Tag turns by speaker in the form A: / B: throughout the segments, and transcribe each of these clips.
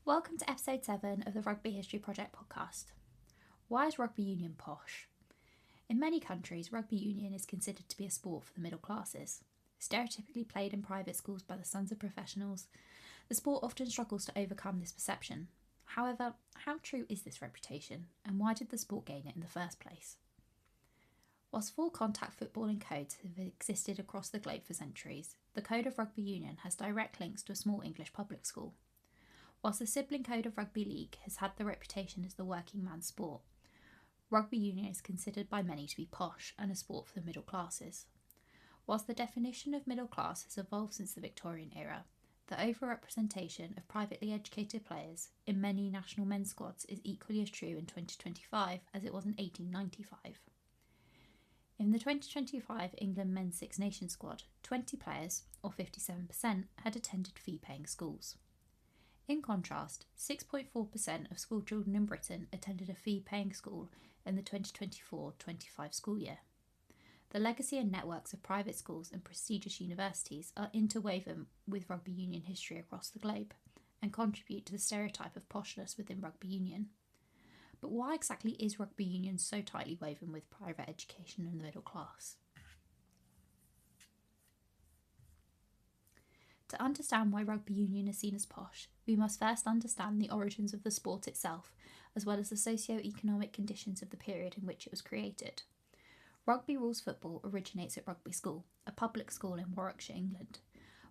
A: Welcome to episode 7 of the Rugby History Project podcast. Why is rugby union posh? In many countries, rugby union is considered to be a sport for the middle classes. Stereotypically played in private schools by the sons of professionals, the sport often struggles to overcome this perception. However, how true is this reputation, and why did the sport gain it in the first place? Whilst full contact footballing codes have existed across the globe for centuries, the Code of Rugby Union has direct links to a small English public school. Whilst the sibling code of Rugby League has had the reputation as the working man's sport, rugby union is considered by many to be posh and a sport for the middle classes. Whilst the definition of middle class has evolved since the Victorian era, the overrepresentation of privately educated players in many national men's squads is equally as true in 2025 as it was in 1895. In the 2025 England Men's Six Nations squad, 20 players, or 57%, had attended fee-paying schools. In contrast, 6.4% of school children in Britain attended a fee-paying school in the 2024-25 school year. The legacy and networks of private schools and prestigious universities are interwoven with rugby union history across the globe and contribute to the stereotype of poshness within rugby union. But why exactly is rugby union so tightly woven with private education and the middle class? To understand why rugby union is seen as posh, we must first understand the origins of the sport itself, as well as the socio-economic conditions of the period in which it was created. Rugby rules football originates at Rugby School, a public school in Warwickshire, England.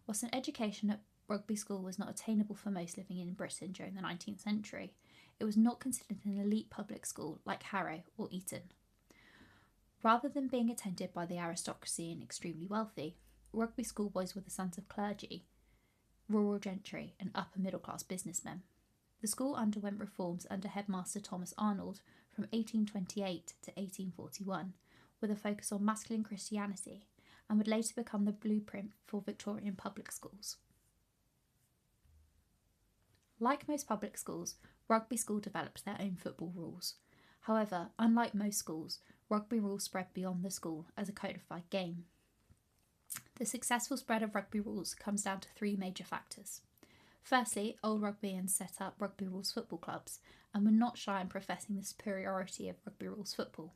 A: Whilst an education at Rugby School was not attainable for most living in Britain during the 19th century, it was not considered an elite public school like Harrow or Eton. Rather than being attended by the aristocracy and extremely wealthy, Rugby schoolboys were the sons of clergy, rural gentry and upper middle class businessmen. The school underwent reforms under headmaster Thomas Arnold from 1828 to 1841, with a focus on masculine Christianity, and would later become the blueprint for Victorian public schools. Like most public schools, Rugby School developed their own football rules. However, unlike most schools, rugby rules spread beyond the school as a codified game. The successful spread of rugby rules comes down to three major factors. Firstly, old Rugbyians set up rugby rules football clubs and were not shy in professing the superiority of rugby rules football.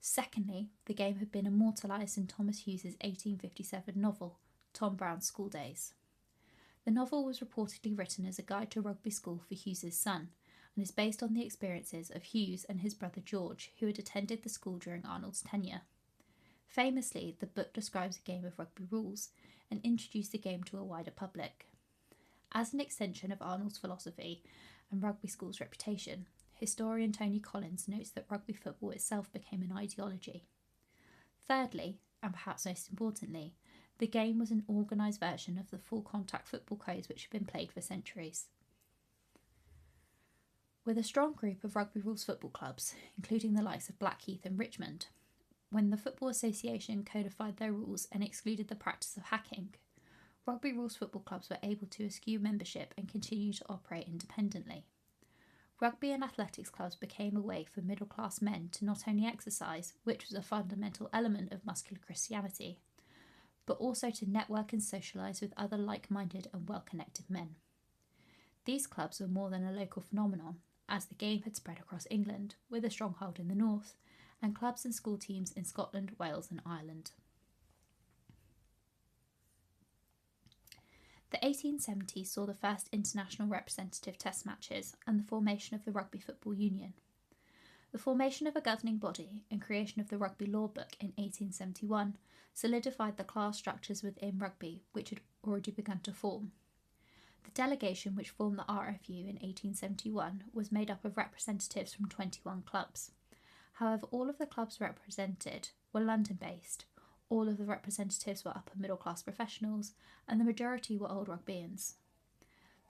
A: Secondly, the game had been immortalised in Thomas Hughes's 1857 novel, Tom Brown's School Days. The novel was reportedly written as a guide to rugby school for Hughes's son, and is based on the experiences of Hughes and his brother George, who had attended the school during Arnold's tenure. Famously, the book describes a game of rugby rules and introduced the game to a wider public. As an extension of Arnold's philosophy and rugby school's reputation, historian Tony Collins notes that rugby football itself became an ideology. Thirdly, and perhaps most importantly, the game was an organised version of the full contact football codes which had been played for centuries. With a strong group of rugby rules football clubs, including the likes of Blackheath and Richmond, when the Football Association codified their rules and excluded the practice of hacking, rugby rules football clubs were able to eschew membership and continue to operate independently. Rugby and athletics clubs became a way for middle-class men to not only exercise, which was a fundamental element of muscular Christianity, but also to network and socialise with other like-minded and well-connected men. These clubs were more than a local phenomenon, as the game had spread across England, with a stronghold in the north, and clubs and school teams in Scotland, Wales and Ireland. The 1870s saw the first international representative test matches and the formation of the Rugby Football Union. The formation of a governing body and creation of the Rugby Law Book in 1871 solidified the class structures within rugby which had already begun to form. The delegation which formed the RFU in 1871 was made up of representatives from 21 clubs. However, all of the clubs represented were London-based, all of the representatives were upper middle-class professionals, and the majority were old Rugbyians.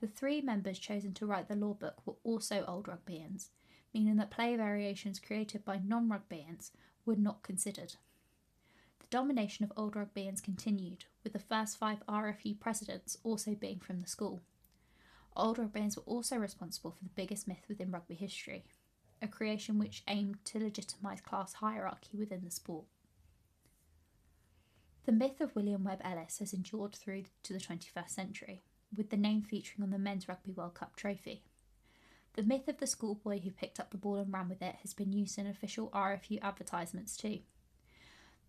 A: The three members chosen to write the law book were also old Rugbyians, meaning that play variations created by non-Rugbyians were not considered. The domination of old Rugbyians continued, with the first 5 RFU presidents also being from the school. Old Rugbyians were also responsible for the biggest myth within rugby history, a creation which aimed to legitimise class hierarchy within the sport. The myth of William Webb Ellis has endured through to the 21st century. with the name featuring on the Men's Rugby World Cup trophy. The myth of the schoolboy who picked up the ball and ran with it has been used in official RFU advertisements too.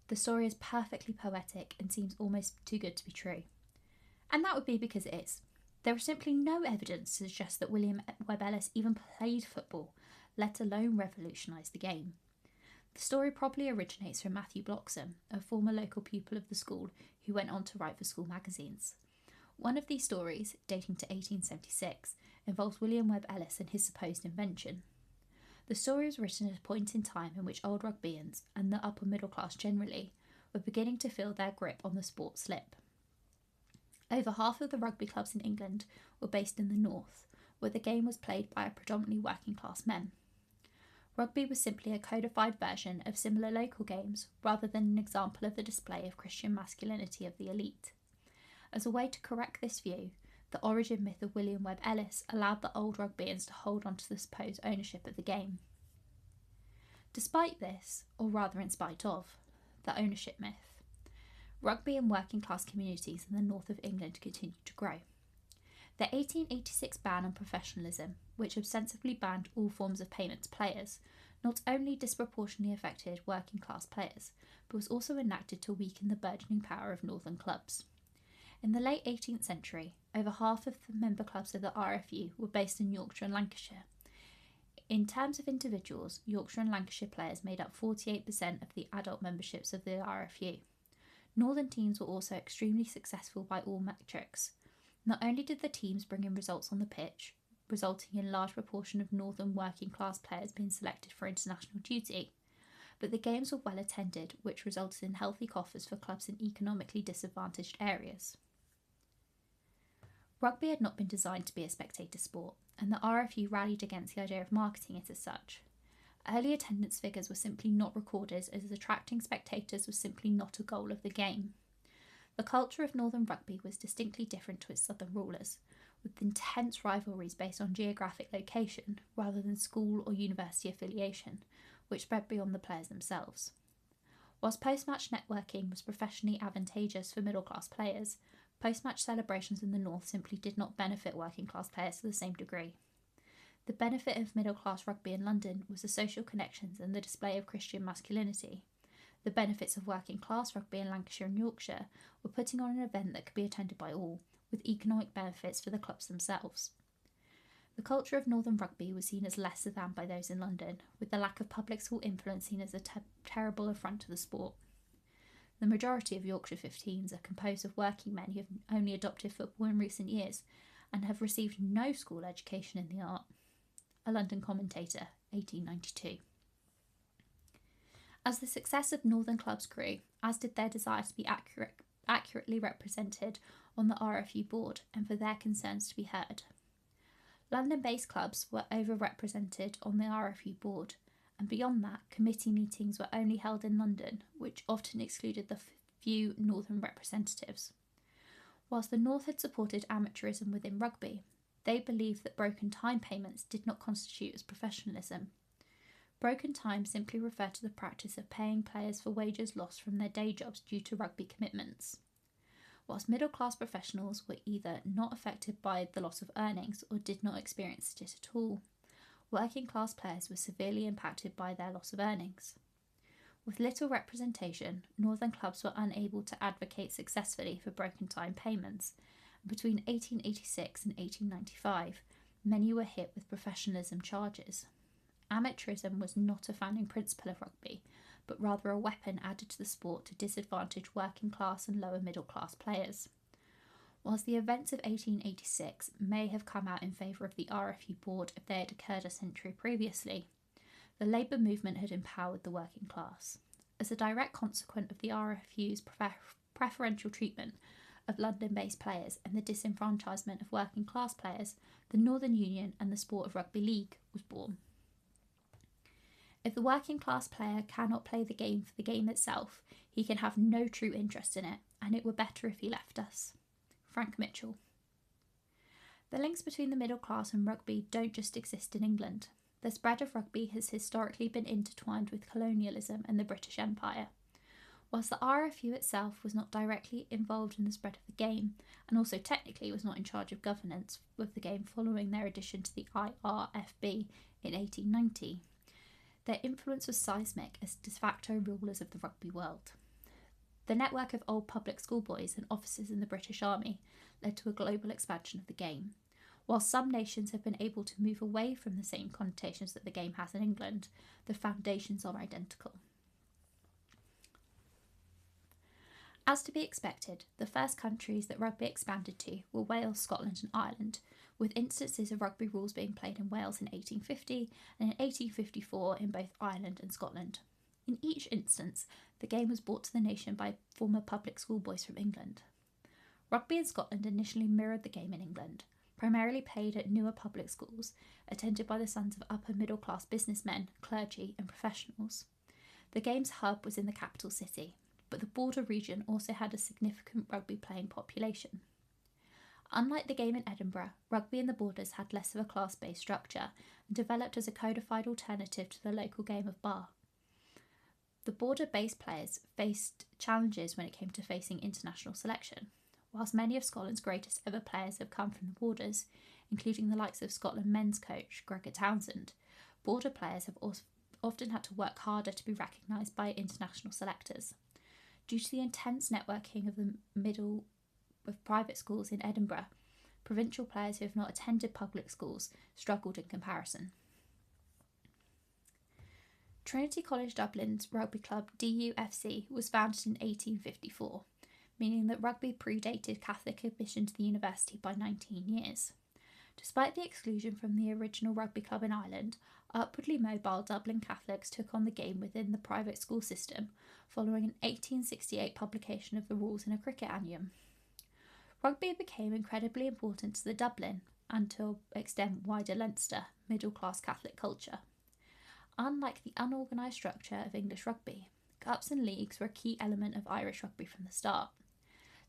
A: The story is perfectly poetic and seems almost too good to be true. And that would be because it is. There is simply no evidence to suggest that William Webb Ellis even played football, let alone revolutionised the game. The story probably originates from Matthew Bloxham, a former local pupil of the school who went on to write for school magazines. One of these stories, dating to 1876, involves William Webb Ellis and his supposed invention. The story was written at a point in time in which old rugbyans, and the upper middle class generally, were beginning to feel their grip on the sport slip. Over half of the rugby clubs in England were based in the north, where the game was played by a predominantly working class men. Rugby was simply a codified version of similar local games, rather than an example of the display of Christian masculinity of the elite. As a way to correct this view, the origin myth of William Webb Ellis allowed the old rugbyans to hold on to the supposed ownership of the game. Despite this, or rather in spite of, the ownership myth, rugby in working class communities in the north of England continued to grow. The 1886 ban on professionalism, which ostensibly banned all forms of payment to players, not only disproportionately affected working class players, but was also enacted to weaken the burgeoning power of northern clubs. In the late 18th century, over half of the member clubs of the RFU were based in Yorkshire and Lancashire. In terms of individuals, Yorkshire and Lancashire players made up 48% of the adult memberships of the RFU. Northern teams were also extremely successful by all metrics. Not only did the teams bring in results on the pitch, resulting in a large proportion of northern working class players being selected for international duty, but the games were well attended, which resulted in healthy coffers for clubs in economically disadvantaged areas. Rugby had not been designed to be a spectator sport, and the RFU rallied against the idea of marketing it as such. Early attendance figures were simply not recorded, as attracting spectators was simply not a goal of the game. The culture of northern rugby was distinctly different to its southern rulers, with intense rivalries based on geographic location rather than school or university affiliation, which spread beyond the players themselves. Whilst post-match networking was professionally advantageous for middle-class players, post-match celebrations in the north simply did not benefit working-class players to the same degree. The benefit of middle-class rugby in London was the social connections and the display of Christian masculinity. The benefits of working-class rugby in Lancashire and Yorkshire were putting on an event that could be attended by all, with economic benefits for the clubs themselves. The culture of northern rugby was seen as lesser than by those in London, with the lack of public school influence seen as a terrible affront to the sport. The majority of Yorkshire 15s are composed of working men who have only adopted football in recent years and have received no school education in the art. A London Commentator, 1892. As the success of northern clubs grew, as did their desire to be accurately represented on the RFU board and for their concerns to be heard. London-based clubs were overrepresented on the RFU board, and beyond that, committee meetings were only held in London, which often excluded the few northern representatives. Whilst the North had supported amateurism within rugby, they believed that broken time payments did not constitute as professionalism. Broken time simply referred to the practice of paying players for wages lost from their day jobs due to rugby commitments. Whilst middle-class professionals were either not affected by the loss of earnings or did not experience it at all, working-class players were severely impacted by their loss of earnings. With little representation, northern clubs were unable to advocate successfully for broken time payments, and between 1886 and 1895, many were hit with professionalism charges. Amateurism was not a founding principle of rugby, but rather a weapon added to the sport to disadvantage working class and lower middle class players. Whilst the events of 1886 may have come out in favour of the RFU board if they had occurred a century previously, the Labour movement had empowered the working class. As a direct consequence of the RFU's preferential treatment of London-based players and the disenfranchisement of working class players, the Northern Union and the Sport of Rugby League was born. If the working class player cannot play the game for the game itself, he can have no true interest in it, and it were better if he left us. Frank Mitchell. The links between the middle class and rugby don't just exist in England. The spread of rugby has historically been intertwined with colonialism and the British Empire. Whilst the RFU itself was not directly involved in the spread of the game, and also technically was not in charge of governance of the game following their addition to the IRFB in 1890, their influence was seismic as de facto rulers of the rugby world. The network of old public schoolboys and officers in the British Army led to a global expansion of the game. While some nations have been able to move away from the same connotations that the game has in England, the foundations are identical. As to be expected, the first countries that rugby expanded to were Wales, Scotland and Ireland, with instances of rugby rules being played in Wales in 1850 and in 1854 in both Ireland and Scotland. In each instance, the game was brought to the nation by former public schoolboys from England. Rugby in Scotland initially mirrored the game in England, primarily played at newer public schools, attended by the sons of upper middle class businessmen, clergy and professionals. The game's hub was in the capital city, but the border region also had a significant rugby playing population. Unlike the game in Edinburgh, rugby in the borders had less of a class-based structure and developed as a codified alternative to the local game of bar. The border-based players faced challenges when it came to facing international selection. Whilst many of Scotland's greatest ever players have come from the borders, including the likes of Scotland men's coach Gregor Townsend, border players have often had to work harder to be recognised by international selectors. Due to the intense networking of the middle of private schools in Edinburgh, provincial players who have not attended public schools struggled in comparison. Trinity College Dublin's rugby club DUFC was founded in 1854, meaning that rugby predated Catholic admission to the university by 19 years. Despite the exclusion from the original rugby club in Ireland, upwardly mobile Dublin Catholics took on the game within the private school system, following an 1868 publication of the rules in a cricket annuum. Rugby became incredibly important to the Dublin, and to an extent wider Leinster, middle-class Catholic culture. Unlike the unorganised structure of English rugby, cups and leagues were a key element of Irish rugby from the start.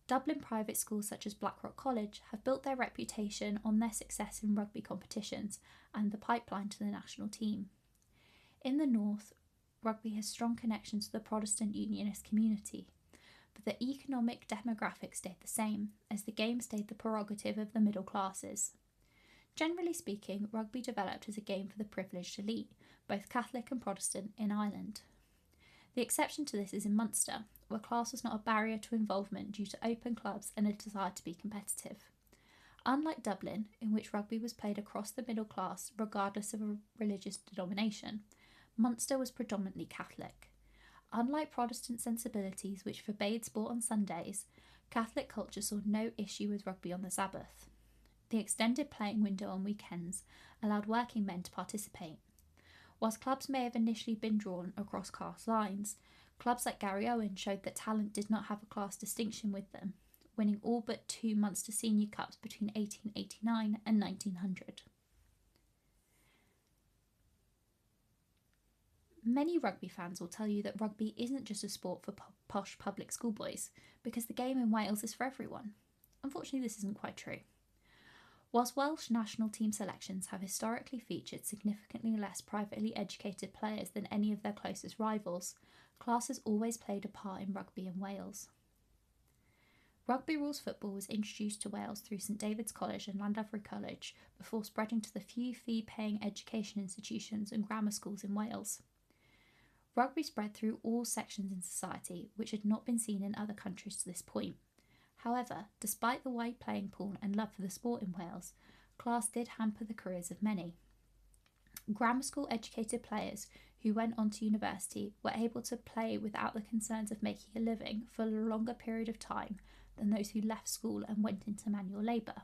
A: Dublin private schools such as Blackrock College have built their reputation on their success in rugby competitions and the pipeline to the national team. In the north, rugby has strong connections to the Protestant Unionist community, but the economic demographics stayed the same, as the game stayed the prerogative of the middle classes. Generally speaking, rugby developed as a game for the privileged elite, both Catholic and Protestant, in Ireland. The exception to this is in Munster, where class was not a barrier to involvement due to open clubs and a desire to be competitive. Unlike Dublin, in which rugby was played across the middle class regardless of a religious denomination, Munster was predominantly Catholic. Unlike Protestant sensibilities which forbade sport on Sundays, Catholic culture saw no issue with rugby on the Sabbath. The extended playing window on weekends allowed working men to participate. Whilst clubs may have initially been drawn across caste lines, clubs like Garryowen showed that talent did not have a class distinction with them, winning all but 2 Munster Senior Cups between 1889 and 1900. Many rugby fans will tell you that rugby isn't just a sport for posh public schoolboys, because the game in Wales is for everyone. Unfortunately, this isn't quite true. Whilst Welsh national team selections have historically featured significantly less privately educated players than any of their closest rivals, class has always played a part in rugby in Wales. Rugby rules football was introduced to Wales through St David's College and Llandovery College before spreading to the few fee-paying education institutions and grammar schools in Wales. Rugby spread through all sections in society, which had not been seen in other countries to this point. However, despite the wide playing pool and love for the sport in Wales, class did hamper the careers of many. Grammar school educated players who went on to university were able to play without the concerns of making a living for a longer period of time than those who left school and went into manual labour.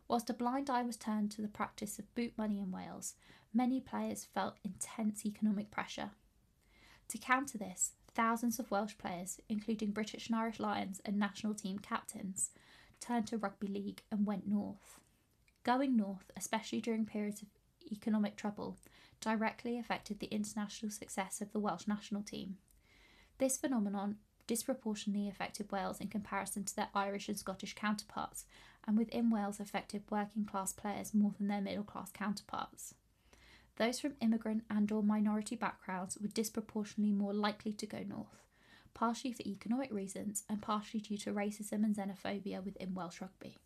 A: Whilst a blind eye was turned to the practice of boot money in Wales, many players felt intense economic pressure. To counter this, thousands of Welsh players, including British and Irish Lions and national team captains, turned to rugby league and went north. Going north, especially during periods of economic trouble, directly affected the international success of the Welsh national team. This phenomenon disproportionately affected Wales in comparison to their Irish and Scottish counterparts, and within Wales affected working class players more than their middle class counterparts. Those from immigrant and/or minority backgrounds were disproportionately more likely to go north, partially for economic reasons and partially due to racism and xenophobia within Welsh rugby.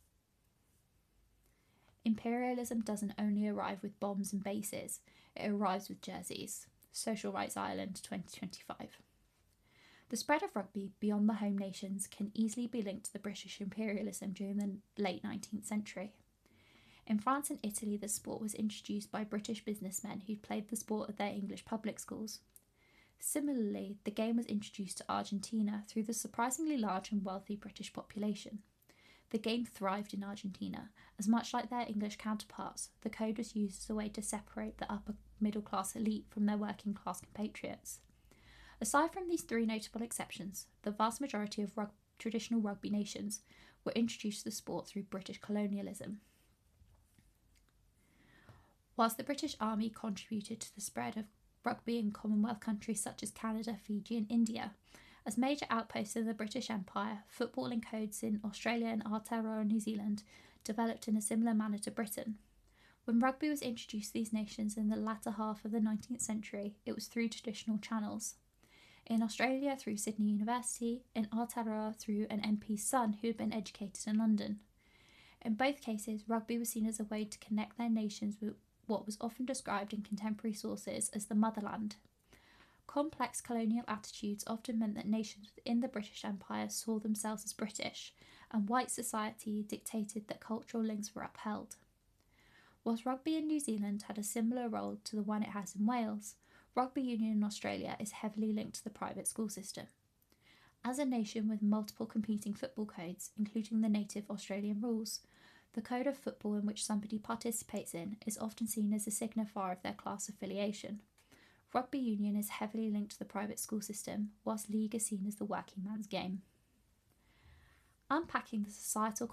A: Imperialism doesn't only arrive with bombs and bases, it arrives with jerseys. Social Rights Ireland 2025. The spread of rugby beyond the home nations can easily be linked to the British imperialism during the late 19th century. In France and Italy, the sport was introduced by British businessmen who played the sport at their English public schools. Similarly, the game was introduced to Argentina through the surprisingly large and wealthy British population. The game thrived in Argentina, as much like their English counterparts, the code was used as a way to separate the upper middle class elite from their working class compatriots. Aside from these three notable exceptions, the vast majority of traditional rugby nations were introduced to the sport through British colonialism. Whilst the British Army contributed to the spread of rugby in Commonwealth countries such as Canada, Fiji and India, as major outposts of the British Empire, footballing codes in Australia and Aotearoa, New Zealand, developed in a similar manner to Britain. When rugby was introduced to these nations in the latter half of the 19th century, it was through traditional channels. In Australia through Sydney University, in Aotearoa through an MP's son who had been educated in London. In both cases, rugby was seen as a way to connect their nations with what was often described in contemporary sources as the motherland. Complex colonial attitudes often meant that nations within the British Empire saw themselves as British, and white society dictated that cultural links were upheld. Whilst rugby in New Zealand had a similar role to the one it has in Wales, rugby union in Australia is heavily linked to the private school system. As a nation with multiple competing football codes, including the native Australian rules, the code of football in which somebody participates in is often seen as a signifier of their class affiliation. Rugby union is heavily linked to the private school system, whilst league is seen as the working man's game. Unpacking the societal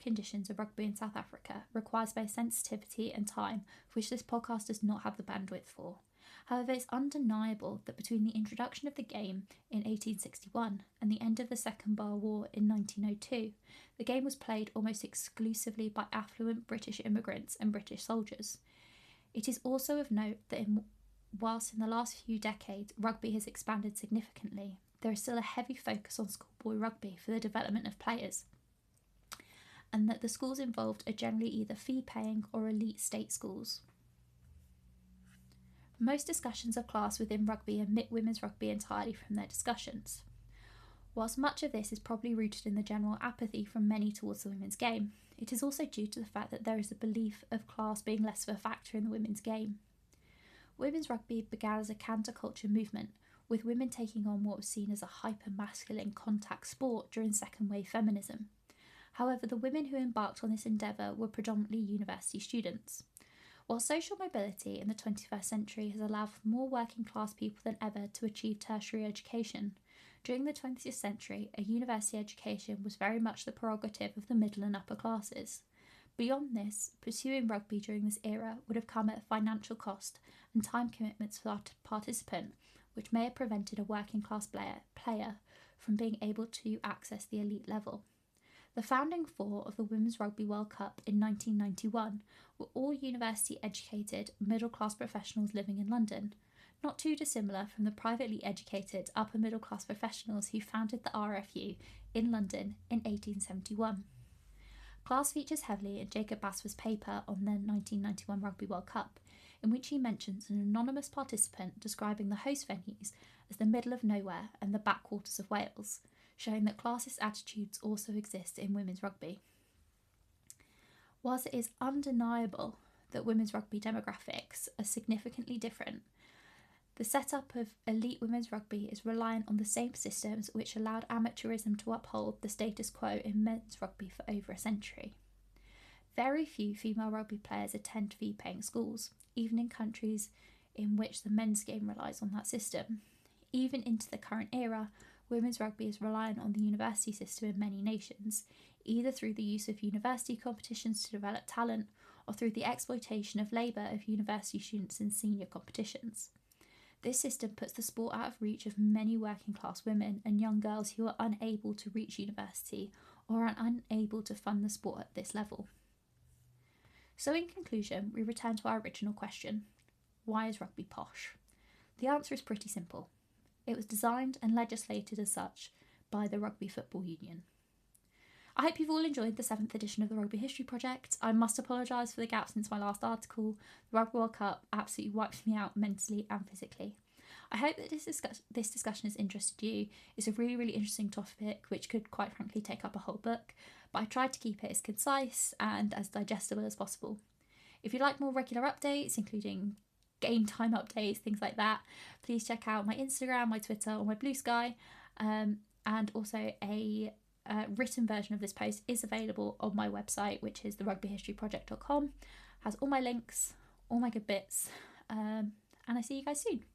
A: conditions of rugby in South Africa requires both sensitivity and time, which this podcast does not have the bandwidth for. However, it's undeniable that between the introduction of the game in 1861 and the end of the Second Boer War in 1902, the game was played almost exclusively by affluent British immigrants and British soldiers. It is also of note that whilst in the last few decades rugby has expanded significantly, there is still a heavy focus on schoolboy rugby for the development of players, and that the schools involved are generally either fee-paying or elite state schools. Most discussions of class within rugby omit women's rugby entirely from their discussions. Whilst much of this is probably rooted in the general apathy from many towards the women's game, it is also due to the fact that there is a belief of class being less of a factor in the women's game. Women's rugby began as a counterculture movement, with women taking on what was seen as a hyper-masculine contact sport during second wave feminism. However, the women who embarked on this endeavour were predominantly university students. While social mobility in the 21st century has allowed for more working class people than ever to achieve tertiary education, during the 20th century a university education was very much the prerogative of the middle and upper classes. Beyond this, pursuing rugby during this era would have come at a financial cost and time commitments for the participant, which may have prevented a working class player from being able to access the elite level. The founding four of the Women's Rugby World Cup in 1991 were all university-educated, middle-class professionals living in London, not too dissimilar from the privately educated upper-middle-class professionals who founded the RFU in London in 1871. Class features heavily in Jacob Basford's paper on the 1991 Rugby World Cup, in which he mentions an anonymous participant describing the host venues as the middle of nowhere and the backwaters of Wales, showing that classist attitudes also exist in women's rugby. Whilst it is undeniable that women's rugby demographics are significantly different, the setup of elite women's rugby is reliant on the same systems which allowed amateurism to uphold the status quo in men's rugby for over a century. Very few female rugby players attend fee-paying schools, even in countries in which the men's game relies on that system. Even into the current era, women's rugby is reliant on the university system in many nations, either through the use of university competitions to develop talent or through the exploitation of labour of university students in senior competitions. This system puts the sport out of reach of many working class women and young girls who are unable to reach university or are unable to fund the sport at this level. So in conclusion, we return to our original question: why is rugby posh? The answer is pretty simple. It was designed and legislated as such by the Rugby Football Union. I hope you've all enjoyed the 7th edition of the Rugby History Project. I must apologise for the gap since my last article. The Rugby World Cup absolutely wiped me out mentally and physically. I hope that this discussion has interested you. It's a really, really interesting topic which could quite frankly take up a whole book, but I tried to keep it as concise and as digestible as possible. If you'd like more regular updates, including game time updates, things like that, please check out my Instagram, my Twitter or my Blue Sky, and also a written version of this post is available on my website, which is therugbyhistoryproject.com. Has all my links, all my good bits, and I see you guys soon.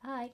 A: Bye.